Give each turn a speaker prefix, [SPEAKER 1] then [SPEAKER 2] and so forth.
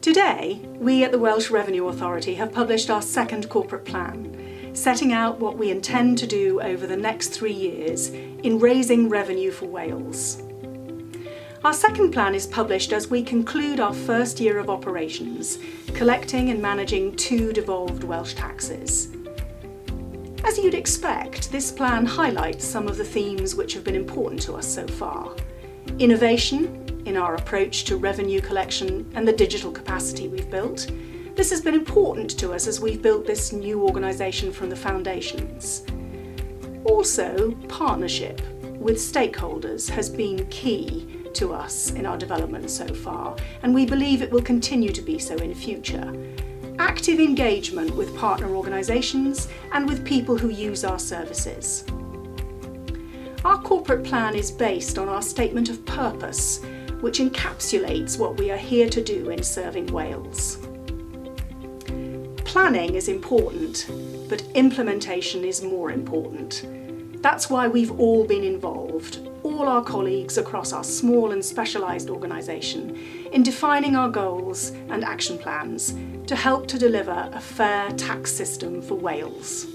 [SPEAKER 1] Today, we at the Welsh Revenue Authority have published our second corporate plan, setting out what we intend to do over the next 3 years in raising revenue for Wales. Our second plan is published as we conclude our first year of operations, collecting and managing 2 devolved Welsh taxes. As you'd expect, this plan highlights some of the themes which have been important to us so far. Innovation in our approach to revenue collection and the digital capacity we've built. This has been important to us as we've built this new organisation from the foundations. Also, partnership with stakeholders has been key to us in our development so far, and we believe it will continue to be so in future. Active engagement with partner organisations and with people who use our services. Our corporate plan is based on our statement of purpose, which encapsulates what we are here to do in serving Wales. Planning is important, but implementation is more important. That's why we've all been involved, all our colleagues across our small and specialised organisation, in defining our goals and action plans to help to deliver a fair tax system for Wales.